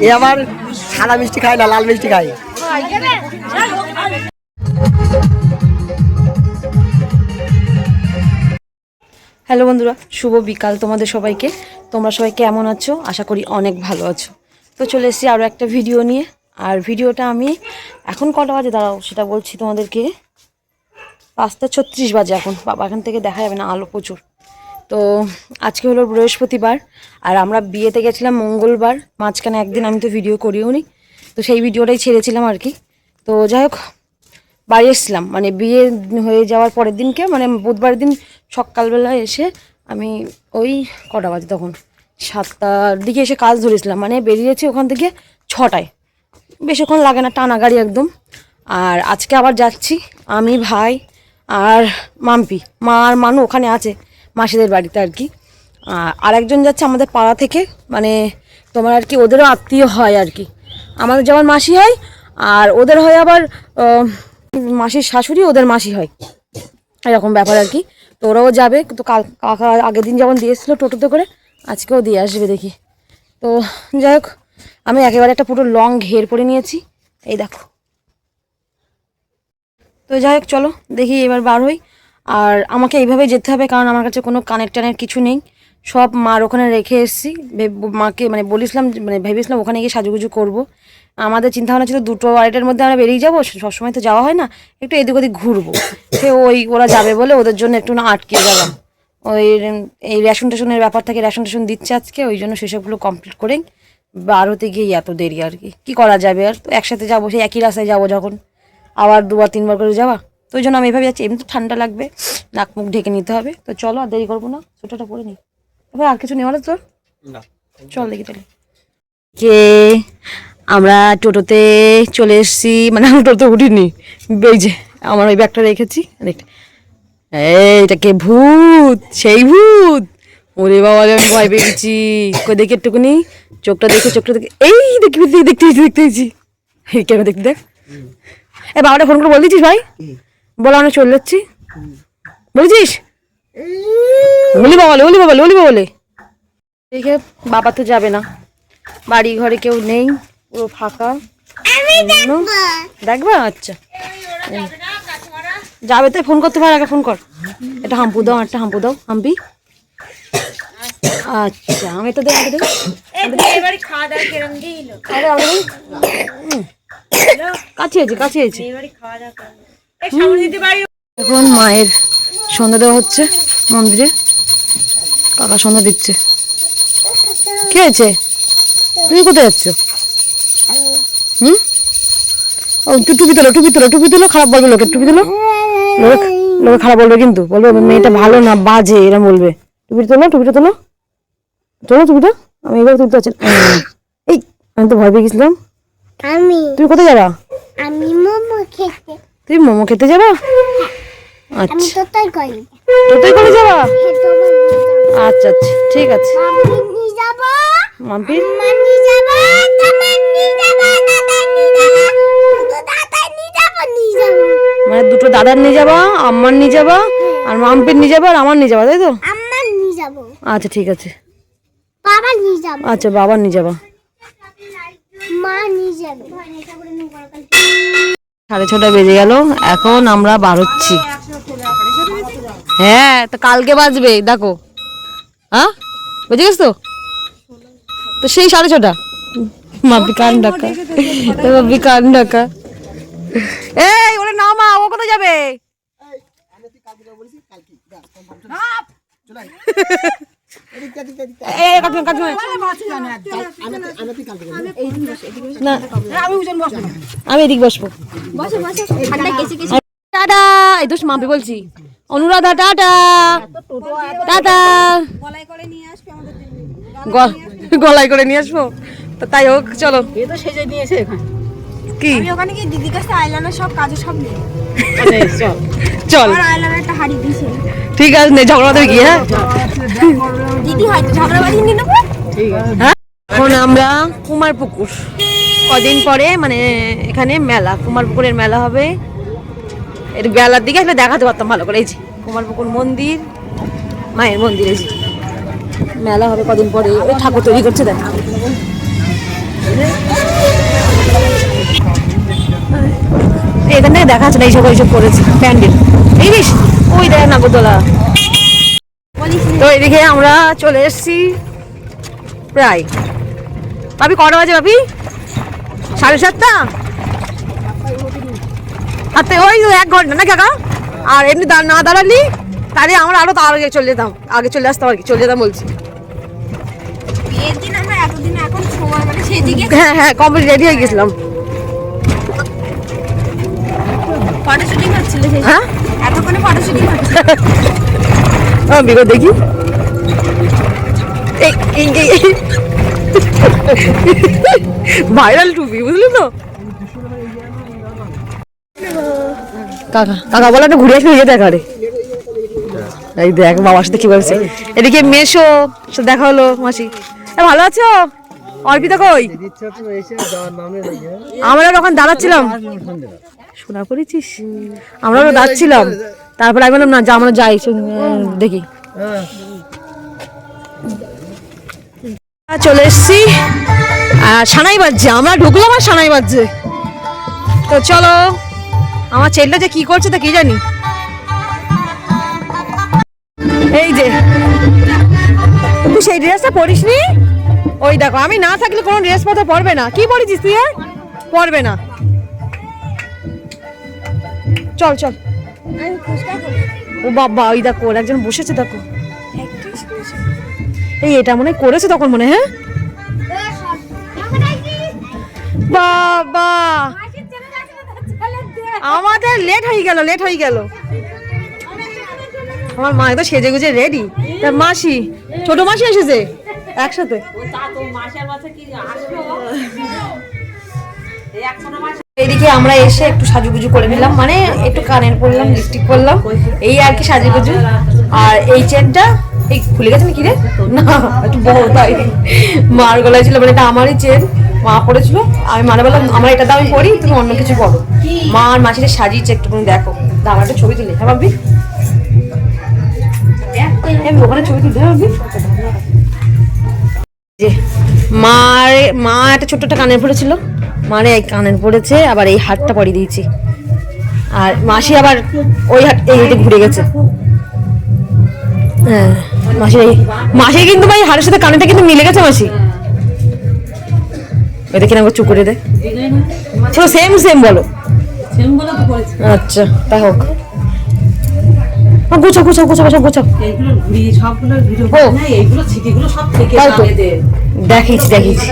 এ আবার সাদা মিষ্টি খায় না, লাল মিষ্টি খায়। হ্যালো বন্ধুরা, শুভ বিকাল তোমাদের সবাইকে। তোমরা সবাই কেমন আছো? আশা করি অনেক ভালো আছো। তো চলে এসেছি আরও একটা ভিডিও নিয়ে। আর ভিডিওটা আমি এখন কটা বাজে দাঁড়াও সেটা বলছি তোমাদেরকে। 5:36 বাজে এখন। বাবা এখান থেকে দেখা যাবে না, আলো প্রচুর। তো আজকে হলো বৃহস্পতিবার, আর আমরা বিয়েতে গেছিলাম মঙ্গলবার। মাঝখানে একদিন আমি তো ভিডিও করিও নি, তো সেই ভিডিওটাই ছেড়েছিলাম আর কি। তো যাই হোক, বাড়ি এসেছিলাম মানে বিয়ে হয়ে যাওয়ার পরের দিনকে, মানে বুধবার দিন সকালবেলা এসে আমি ওই কটা বাজে তখন 7টার দিকে এসে কাজ ধরেছিলাম। মানে বেরিয়েছি ওখান থেকে 6টায়, বেশিক্ষণ লাগে না, টানা গাড়ি একদম। আর আজকে আবার যাচ্ছি আমি, ভাই আর মাম্পি। মা আর মানু ওখানে আছে মাসিদের বাড়িতে আর কি। আর একজন যাচ্ছে আমাদের পাড়া থেকে, মানে তোমার আর কি ওদেরও আত্মীয় হয় আর কি। আমাদের যেমন মাসি হয়, আর ওদের হয় আবার মাসির শাশুড়ি ওদের মাসি হয়, এরকম ব্যাপার আর কি। তো ওরাও যাবে। তো কাকা আগের দিন যেমন দিয়ে এসেছিলো টোটোতে করে, আজকেও দিয়ে আসবে দেখি। তো যাই হোক, আমি একেবারে একটা পুরো লং ঘের পরে নিয়েছি, এই দেখো। তো যাই হোক চলো দেখি এবার বার হই। আর আমাকে এইভাবে যেতে হবে, কারণ আমার কাছে কোনো কানের টানের কিছু নেই, সব মার ওখানে রেখে এসেছি। মাকে মানে বলেছিলাম, মানে ভেবেছিলাম ওখানে গিয়ে সাজুগুজু করবো। আমাদের চিন্তাভাবনা ছিল 2-2:30টার মধ্যে আমরা বেরিয়ে যাবো, সবসময় তো যাওয়া হয় না, একটু এদিক ওদিক ঘুরবো। সে ওরা যাবে বলে ওদের জন্য একটু না আটকে গেলাম। ওই এই রেশন টেশনের ব্যাপার থাকে, রেশন টেশন দিচ্ছে আজকে, ওই জন্য সেসবগুলো কমপ্লিট করেই বার হতে গিয়ে এত দেরি আর কি করা যাবে। আর তো একসাথে যাবো, সেই একই রাস্তায় যাবো যখন, আবার 2-3বার করে যাওয়া। তো ওই জন্য আমি এভাবে যাচ্ছি। এমনি তো ঠান্ডা লাগবে, নাক মুখ ঢেকে নিতে হবে। তো চলো আর দেরি করবো না, সোয়েটারটা পরে নিই। এবার আর কিছু নেওয়া তোর না, চল দেখি তাহলে। কে আমরা টোটোতে চলে এসেছি, মানে আমি টোটোতে উঠিনি, এই যে আমার ওই ব্যাগটা রেখেছি। এইটা কে? ভূত, সেই ভূত। ওরে বাবা, আমি ভয় পেয়ে গেছি। দেখি একটুকুনি চোখটা দেখে, এই দেখতেছি কেন দেখতে দেখ। এ বাবাটা ফোন করে বল দিচ্ছিস ভাই, বলো আমরা চলে যাচ্ছি, বলছিস? ওলি বলে দেখে বাবা তো যাবে না, বাড়ি ঘরে কেউ নেই, পুরো ফাঁকা। দেখবা? আচ্ছা যাবে তাই ফোন করতে পারে, আগে ফোন কর। একটা হাম্পু দাও, হাম্পি। আচ্ছা আমি তো দেখে কাছে এখন মায়ের সন্ধ্যা দেওয়া হচ্ছে মন্দিরে, কাকা সন্ধ্যা দিচ্ছে। কি হয়েছে? তুমি কোথায় যাচ্ছ? ও টুপি তোলো, খারাপ বলবে লোকে, টুপি তোলো, লোকে খারাপ বলবে, কিন্তু বলবে মেয়েটা ভালো না, বাজে, এরা বলবে। টুপিটা তোলো টুপিটা। আমি এবার তুলতে পারছি। এই আমি তো ভয় পেয়ে গেছিলাম। তুমি কোথায় যাবা? তুমি মোমো খেতে যাবা? আচ্ছা তোতাই করে যাবা? আচ্ছা ঠিক আছে। মাম্পির মানে দুটো দাদার নিয়ে যাবা, আম্মার নিয়ে যাবা, আর মাম্পির নিয়ে যাবা, আর আমার নিয়ে যাবা, তাই তো? আচ্ছা ঠিক আছে। আচ্ছা বাবার নিয়ে যাবা। 6:30 বেজে গেল, এখন আমরা বার হচ্ছি। হ্যাঁ তো কালকে বাজবে দেখো। হ্যাঁ বুঝে গেছ তো সেই 6:30। মাম্পি কান ডাকা। এই ওরে নামা, ও কোথায় যাবে? আমি এদিক বসবো। টাটা। এই তো মাম্পি বলছি, অনুরাধা টাটা টাটা। গলায় করে নিয়ে আসবো, তো তাই হোক চলো। কি ওখানে কি দিদির কাছে আইলাইনার সব কাজে সব নেই। চল আইলাইনারটা হারিয়ে দিয়েছে। ঠিক আছে নে, ঝগড়া দেবে কি? হ্যাঁ দিদি হয়তো ঝগড়া বাড়ি নিয়ে নেবো। ঠিক আছে। হ্যাঁ এখন আমরা কুমারপুকুর, কদিন পরে মানে এখানে মেলা, কুমারপুকুরের মেলা হবে। এর বেলার দিকে আসলে দেখাতে পারতাম ভালো করে। এই যে কুমারপুকুর মন্দির, মায়ের মন্দির, এই যে মেলা হবে কদিন পরে। ঠাকুর তৈরি করছে দেখ। এখান থেকে দেখা যাচ্ছে না এইসব এইসব করেছে প্যান্ডেল এই বেশ ওই দেখ নাগরদোলা। তো এদিকে আমরা চলে এসেছি প্রায় ভাবি কটা বাজে ভাবি 7:30 হাতে ওই 1 ঘন্টা না কাকা। আর এমনি না দাঁড়ালি তাহলে আমরা আরো তার আগে চলে যেতাম আগে চলে আসতাম আর কি চলে যেতাম বলছি। হ্যাঁ হ্যাঁ কমপ্লিট রেডি হয়ে গেছিলাম। হ্যাঁ বিগত দেখি ভাইরাল টুপি বুঝলি তো কাকা কাকা বলে একটা ঘুরে আসলে দেখা রে এই দেখ বাবার সাথে কি বলছে। এদিকে মেশো দেখা হলো মাসি ভালো আছো অর্পিতা কই? আমরা ওখানে দাঁড়াচ্ছিলাম শোনা করেছিস আমরা দাঁড়াচ্ছিলাম তারপরে আমি বললাম না যা আমরা যাই দেখি। চলে এসছি আর সানাই বাজছে আমরা ঢুকলাম আর সানাই বাজছে। তো চলো আমার ছেলেটা যে কি করছে তা কি জানি। এই যে তুই সেই ড্রেসটা পরিস নি ওই দেখো আমি না থাকলে কোনো ড্রেস পত্র পরবে না। কি পরেছিস তুই পরবে না চল চল। ও বাবা ওই দেখো একজন বসেছে দেখো এই এটা মনে করেছে তখন মনে হ্যাঁ বাবা আমাদের লেট হয়ে গেল আমার মা তো সেজে গুজে রেডি। মাসি ছোট মাসি এসেছে একসাথে। এদিকে আমরা এসে একটু সাজুগুজু করে নিলাম মানে একটু কানের পরলাম লিপস্টিক করলাম এই আর কি সাজুগুজু। আর এই চেনটা এই খুলে গেছে নাকি রে না একটু বড় তাই মার গলায় ছিল মানে এটা আমারই চেন মা পড়েছিল আমি মানে বললাম আমার এটা দামি পরি তুমি অন্য কিছু পড়ো। মা আর মাসিটা সাজিয়েছে একটুখানি দেখো আমার একটা ছবি তুলে হ্যাঁ ভাবি ওখানে ছবি তুলতে হবে মা একটা ছোট্ট একটা কানের পড়েছিল মারে এই কানের পড়েছে আবার এই হাতটা পরিয়ে দিয়েছি আর মাসি আবার ওই হাত এই ঘুরে গেছে। হ্যাঁ মাসি কিন্তু ভাই হাড়ের সাথে কানেরটা কিন্তু মিলে গেছে মাসি ওই দেখি না চুপ করে দে সেম সেম বলো আচ্ছা তাই হোক গুছাও গুছাও গুছাও সব গুছাও দেখিয়েছি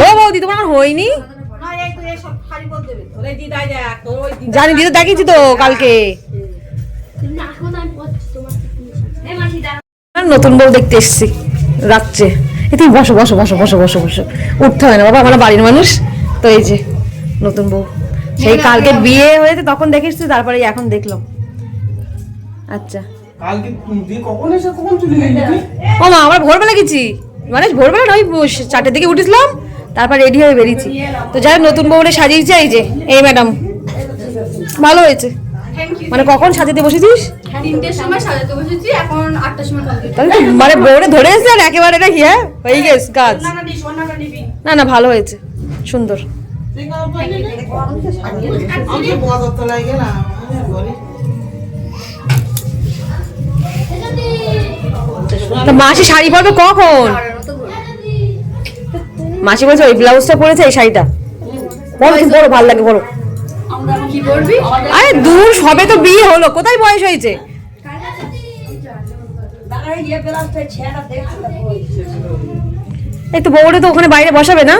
ও বৌদি তোমার আমার হয়নি জানি দিদি দেখিয়েছি তো কালকে নতুন বউ দেখতে এসছি রাত্রে তুমি বসো বসো বসো বসো বসো বসো উঠতে হয় না বাবা আমরা বাড়ির মানুষ তো এই যে নতুন বউ সেই কালকে বিয়ে হয়েছে তখন দেখে এসছি তারপরে এখন দেখলাম। আচ্ছা ও মা আমরা ভোরবেলা গেছি মানে ভোরবেলা নয় 4টার দিকে উঠেছিলাম তারপর রেডি হয়ে বেরিয়েছি। তো যাই নতুন বউরে সাজিয়েছে এই যে এই ম্যাডাম ভালো হয়েছে মানে কখন সাজাতে বসেছিস? 3টের সময় সাজাতে বসেছি এখন 8টার সময় কমপ্লিট। মানে বউরে ধরে এসেছে আর একেবারে এটা হ্যাঁ হয়ে গেছে কাজ না না ভালো হয়েছে সুন্দর। মাসি শাড়ি পরবে কখন? মাসি বলছে ওই ব্লাউজটা পরেছে এই শাড়িটা বড় বড় ভালো লাগে বড়। আরে দূর সবে তো বিয়ে হলো কোথায় বয়স হয়েছে? এই তো বউরে তো ওখানে বাইরে বসাবে না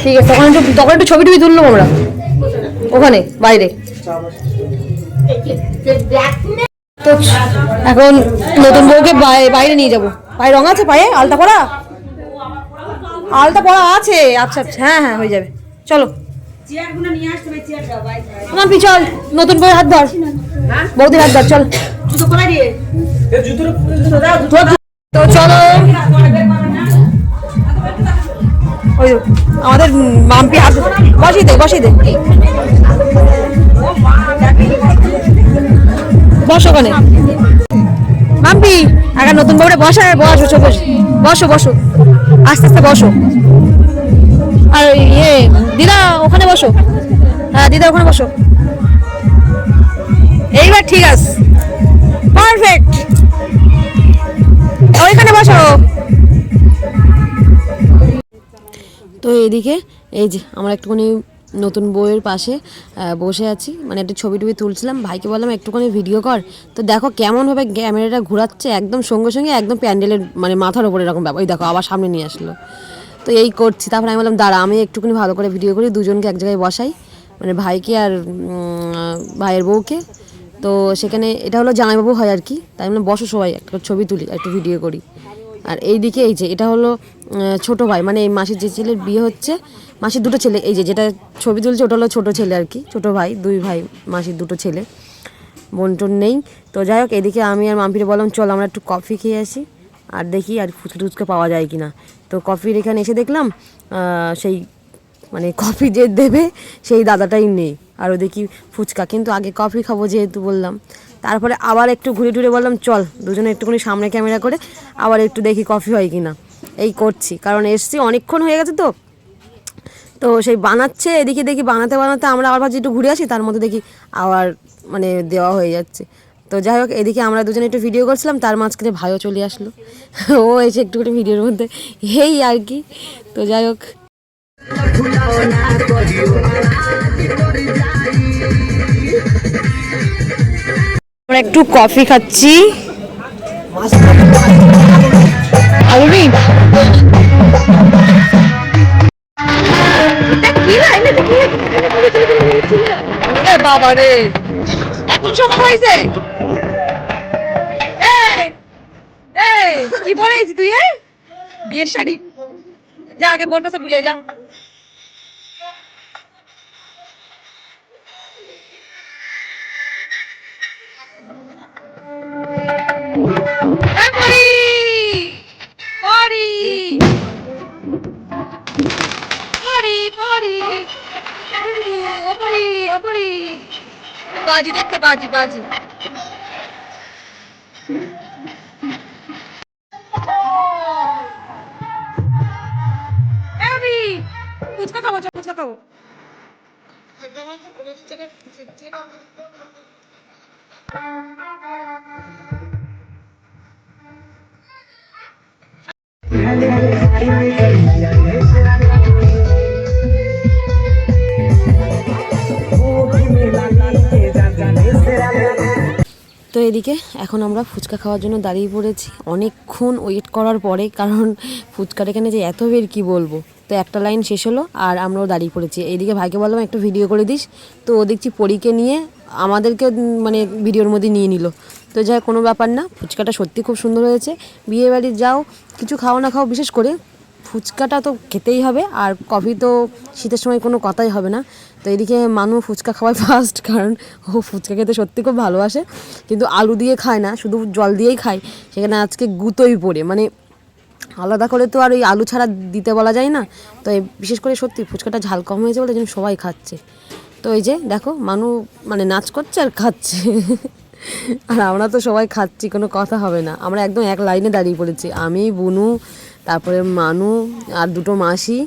ঠিক আছে তখন একটু ছবি টবি তুললাম আমরা ওখানে বাইরে। তো এখন নতুন বউকে বাইরে নিয়ে যাবো। পায়ে রং আছে পায়ে আলতা পরা আছে আচ্ছা আচ্ছা হ্যাঁ হ্যাঁ হয়ে যাবে চলো চল নতুন বউয়ের হাত ধর বৌদির হাত ধর চল তো চলো ওই আমাদের মাম্পি হাত বসিয়ে দে বসো ওখানে মাম্পি আগে নতুন বউরে বসো বসো আস্তে আস্তে বসো আর ইয়ে দিদা ওখানে বসো, হ্যাঁ দিদা ওখানে বসো, এইবার ঠিক আছে, পারফেক্ট, ওইখানে বসো। তো এইদিকে এই যে আমরা একটুখানি নতুন বউয়ের পাশে বসে আছি, মানে একটা ছবি টবি তুলছিলাম, ভাইকে বললাম একটুখানি ভিডিও কর। তো দেখো কেমনভাবে ক্যামেরাটা ঘোরাচ্ছে, একদম সঙ্গে সঙ্গে একদম প্যান্ডেলের মানে মাথার ওপরে এরকম ব্যাপার, ওই দেখো আবার সামনে নিয়ে আসলো। তো এই করছি, তারপরে আমি বললাম দাঁড়া আমি একটুখানি ভালো করে ভিডিও করি, দুজনকে এক জায়গায় বসাই, মানে ভাইকে আর ভাইয়ের বউকে। তো সেখানে এটা হলো জামাইবাবু হয় আর কি, তাই বললাম বসো সবাই একটা ছবি তুলি, একটু ভিডিও করি। আর এইদিকে এই যে এটা হলো ছোটো ভাই, মানে এই মাসির যে ছেলের বিয়ে হচ্ছে, মাসির দুটো ছেলে, এই যে যেটা ছবি তুলছে ওটা হলো ছোটো ছেলে আর কি, ছোটো ভাই, দুই ভাই, মাসির দুটো ছেলে, বোন টোন নেই। তো যাই হোক এদিকে আমি আর মাম্পিরে বললাম চল আমরা একটু কফি খেয়ে আসি, আর দেখি আর ফুচকা টুচকা পাওয়া যায় কি না। তো কফির এখানে এসে দেখলাম সেই মানে কফি যে দেবে সেই দাদাটাই নেই, আর দেখি ফুচকা, কিন্তু আগে কফি খাবো যেহেতু বললাম। তারপরে আবার একটু ঘুরে টুরে বললাম চল দুজনে একটুখানি সামনে ক্যামেরা করে আবার একটু দেখি কফি হয় কি না, এই করছি, কারণ এসছি অনেকক্ষণ হয়ে গেছে। তো তো সেই বানাচ্ছে, এদিকে দেখি বানাতে বানাতে আমরা আবার ভাবছি একটু ঘুরে আসি, তার মধ্যে দেখি আবার মানে দেওয়া হয়ে যাচ্ছে। তো যাই হোক এদিকে আমরা দুজনে একটু ভিডিও করছিলাম, তার মাঝখানে ভাইও চলে আসলো, ও এসে একটুখানি ভিডিওর মধ্যে এই আর কি। তো যাই হোক আমরা একটু কফি খাচ্ছি। বাবা রে এখন সব হয়েছে, কি পরেছি তুই? বিয়ের শাড়ি, যা আগে বোন কাছে বুঝে যা। বাজি দেখতে, বাজি বাজি ফুচকা খাবো, ফুচকা খাবো। তো এদিকে এখন আমরা ফুচকা খাওয়ার জন্য দাঁড়িয়ে পড়েছি, অনেকক্ষণ ওয়েট করার পরে, কারণ ফুচকার এখানে যে এত ভিড় কী বলবো। তো একটা লাইন শেষ হলো আর আমরাও দাঁড়িয়ে পড়েছি। এইদিকে ভাইকে বললাম একটু ভিডিও করে দিস, তো ও দেখছি পরীকে নিয়ে আমাদেরকে মানে ভিডিওর মধ্যে নিয়ে নিল। তো যাই কোনো ব্যাপার না, ফুচকাটা সত্যি খুব সুন্দর হয়েছে। বিয়েবাড়ি যাও কিছু খাও না খাও, বিশেষ করে ফুচকাটা তো খেতেই হবে, আর কফি তো শীতের সময় কোনো কথাই হবে না। তো এদিকে মানু ফুচকা খাওয়ায় ফার্স্ট, কারণ ও ফুচকা খেতে সত্যি খুব ভালোবাসে, কিন্তু আলু দিয়ে খায় না, শুধু জল দিয়েই খায়। সেখানে আজকে গুঁতোই পড়ে, মানে আলাদা করে তো আর ওই আলু ছাড়া দিতে বলা যায় না। তো বিশেষ করে সত্যি ফুচকাটা ঝাল কম হয়েছে বলে যেন সবাই খাচ্ছে। তো এই যে দেখো মানু মানে নাচ করছে আর খাচ্ছে আর আমরা তো সবাই খাচ্ছি, কোনো কথা হবে না। আমরা একদম এক লাইনে দাঁড়িয়ে পড়েছি, আমি, বুনু, তারপরে মানু আর দুটো মাসি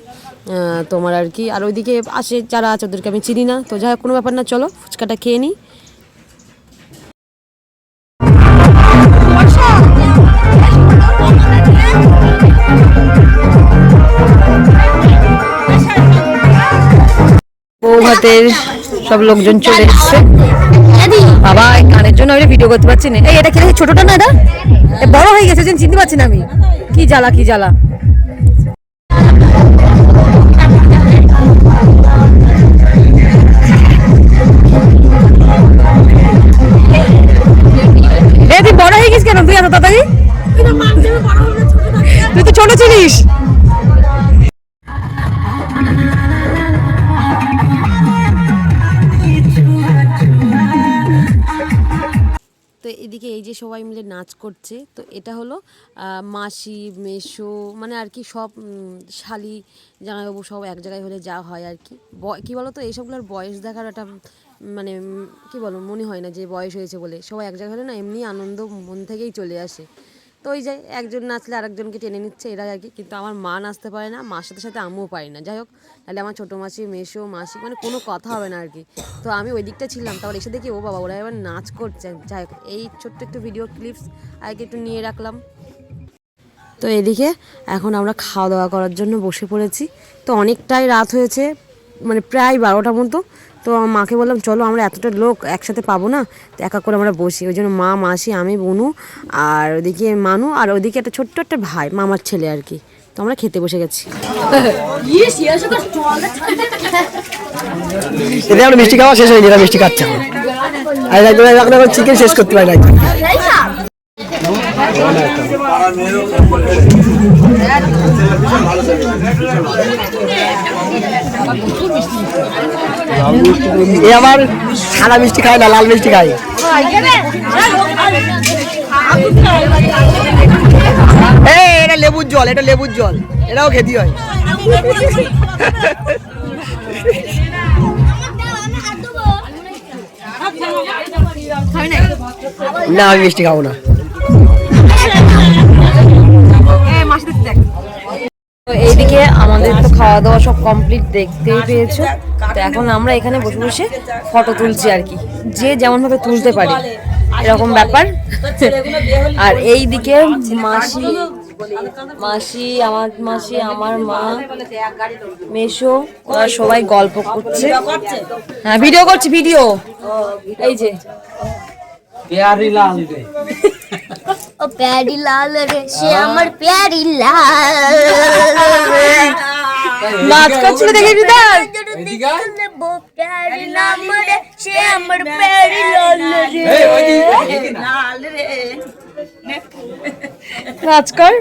তোমার আর কি, আর ওইদিকে আসে যারা আছে ওদেরকে আমি চিনি না। তো যাই হোক কোনো ব্যাপার না, চলো ফুচকাটা খেয়ে নিই। বৌভাতের সব লোকজন চলে এসছে। বাবা কানের জন্য আমি ভিডিও করতে পারছি না। এই এটা খেলে ছোটটা না, এটা বড় হয়ে গেছে, চিনতে পারছি না আমি, কি জ্বালা কি জ্বালা। তুই বড় হয়ে গেছিস কেন তুই এত তাড়াতাড়ি? তুই তো ছোট ছিলিস। তো এদিকে এই যে সবাই মিলে নাচ করছে, তো এটা হলো মাসি, মেসো, মানে আর কি সব শালি, জামাইবাবু সব এক জায়গায় হলে যা হয় আর কি। কী বলো তো এইসবগুলোর বয়স দেখার একটা মানে কী বলো, মনে হয় না যে বয়স হয়েছে বলে। সবাই এক জায়গায় হলে না এমনি আনন্দ মন থেকেই চলে আসে। তো ওই যাই একজন নাচলে আরেকজনকে টেনে নিচ্ছে এরা আর কি, কিন্তু আমার মা নাচতে পারে না, মার সাথে সাথে আমিও পারি না। যাই হোক, তাহলে আমার ছোটো মাসি, মেসো, মাসি মানে কোনো কথা হবে না আর কি। তো আমি ওই দিকটা ছিলাম, তারপর এসে দেখি ও বাবা ওরা এবার নাচ করছে। যাই হোক, এই ছোট্ট একটু ভিডিও ক্লিপস আগে একটু নিয়ে রাখলাম। তো এদিকে এখন আমরা খাওয়া দাওয়া করার জন্য বসে পড়েছি। তো অনেকটাই রাত হয়েছে, মানে প্রায় 12টার মতো। তো মাকে বললাম চলো আমরা এতটা লোক একসাথে পাবো না, তো একা করে আমরা বসি। ওই জন্য মা, মাসি, আমি, বনু আর ওদিকে মানু আর ওদিকে একটা ছোট্ট একটা ভাই, মামার ছেলে আর কি। তো আমরা খেতে বসে গেছি। এদের আমরা মিষ্টি খাওয়া শেষ হয়নি, এরা মিষ্টি খাচ্ছে আর এখন চিকেন শেষ করতে পারি না। এ আমার সাদা মিষ্টি খায় না, লাল মিষ্টি খায়। এটা লেবুর জল, এটা লেবুর জল, এটাও খেতে হয়। না আমি মিষ্টি খাবো না। তো এইদিকে আমাদের তো খাওয়া দাওয়া সব কমপ্লিট, দেখতেই পেয়েছো। তো এখন আমরা এখানে বসে বসে ফটো তুলছি আর কি, যে যেমন ভাবে তুলতে পারি এরকম ব্যাপার। আর এইদিকে মাসি, আমার মাসি, আমার মা, মেশো, ওরা সবাই গল্প করছে। হ্যাঁ ভিডিও করছি, ভিডিও। এই যে ও প্যারি লাল রে, সে আমার প্যারি লাল। নাচ করছিল দেখে বিদার প্যারি নাম রে, সে আমার প্যারি লাল রে। নাচ কর।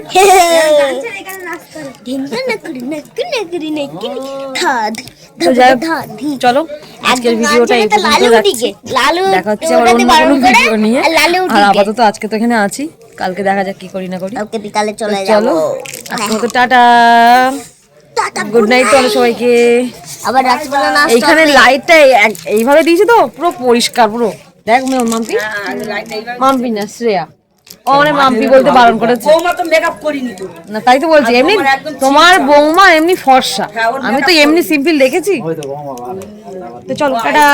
চলো আজকের ভিডিওটা এই পর্যন্ত রাখছি। দেখা হচ্ছে আবার অন্য কোনো ভিডিও নিয়ে। আর আপাতত আজকে তো এখানে আছি, কালকে দেখা যাক কি করি না করি। কালকে বিকালে চলে চলো যাবো। আজকে তো টাটা, গুড নাইট তো সবাইকে। আবার রাত্রিবেলা নাস্তা এইখানে লাইটটা এইভাবে দিয়েছে তো পুরো পরিষ্কার পুরো। দেখ মাম্পি, মাম্পি না শ্রেয়া, ও মানে মাম্পি বলতে বারণ করেছে। না তাই তো বলছি, এমনি তোমার বৌমা এমনি ফর্সা, আমি তো এমনি সিম্পল দেখেছি। তো চলো টাটা।